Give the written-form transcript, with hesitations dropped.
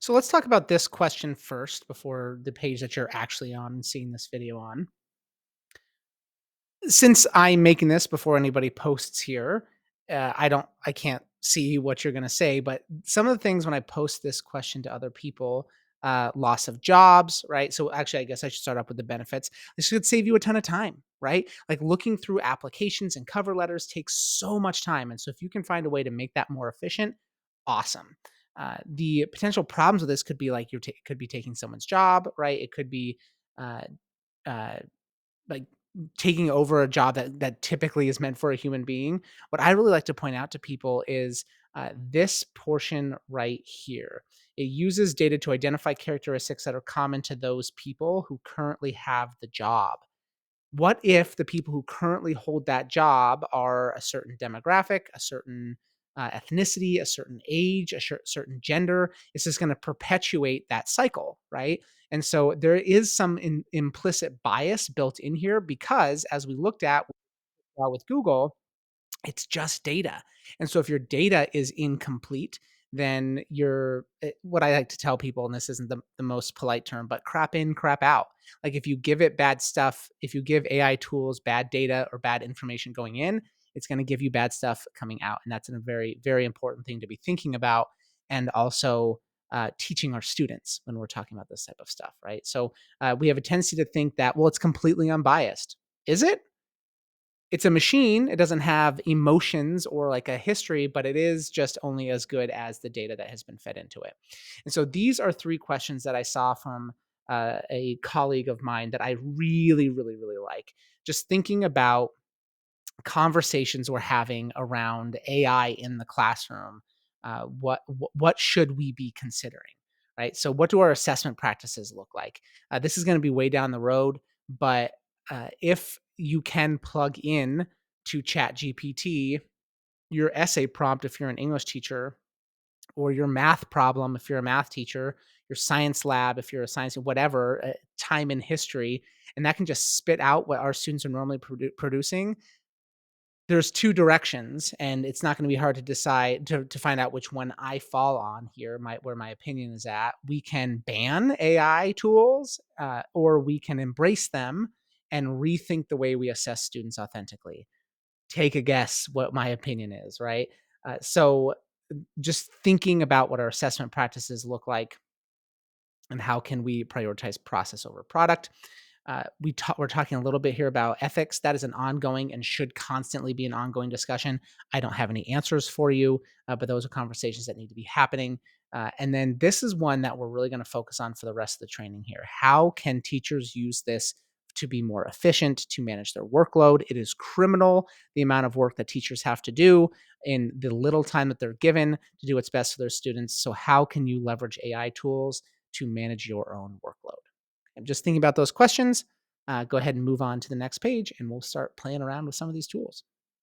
So let's talk about this question first before the page that you're actually on and seeing this video on. Since I'm making this before anybody posts here, I can't see what you're going to say, but some of the things when I post this question to other people, loss of jobs, right? So actually, I guess I should start up with the benefits. This could save you a ton of time, right? Like looking through applications and cover letters takes so much time. And so if you can find a way to make that more efficient, awesome. The potential problems with this could be like could be taking someone's job, right? It could be uh, uh, like taking over a job that typically is meant for a human being. What I really like to point out to people is this portion right here. It uses data to identify characteristics that are common to those people who currently have the job. What if the people who currently hold that job are a certain demographic, a certain ethnicity, a certain age, a certain gender? It's just going to perpetuate that cycle, right? And so there is some implicit bias built in here because, as we looked at with Google, it's just data. And so if your data is incomplete, then what I like to tell people, and this isn't the most polite term, but crap in, crap out. Like if you give it bad stuff, if you give AI tools bad data or bad information going in, it's going to give you bad stuff coming out. And that's a very, very important thing to be thinking about. And also teaching our students when we're talking about this type of stuff, right? So we have a tendency to think that, well, it's completely unbiased. Is it? It's a machine. It doesn't have emotions or like a history, but it is just only as good as the data that has been fed into it. And so these are three questions that I saw from a colleague of mine that I really, really, really like. Just thinking about conversations we're having around AI in the classroom. What should we be considering? Right. So, what do our assessment practices look like? This is going to be way down the road, but if you can plug in to Chat GPT, your essay prompt if you're an English teacher, or your math problem if you're a math teacher, your science lab if you're a science, whatever, time in history, and that can just spit out what our students are normally producing. There's 2 directions, and it's not gonna be hard to decide to find out which one I fall on here, where my opinion is at. We can ban AI tools, or we can embrace them and rethink the way we assess students authentically. Take a guess what my opinion is, right? So just thinking about what our assessment practices look like and how can we prioritize process over product. We're talking a little bit here about ethics. That is an ongoing and should constantly be an ongoing discussion. I don't have any answers for you, but those are conversations that need to be happening. And then this is one that we're really going to focus on for the rest of the training here. How can teachers use this to be more efficient, to manage their workload? It is criminal the amount of work that teachers have to do in the little time that they're given to do what's best for their students. So, how can you leverage AI tools to manage your own workload? And just thinking about those questions, go ahead and move on to the next page and we'll start playing around with some of these tools.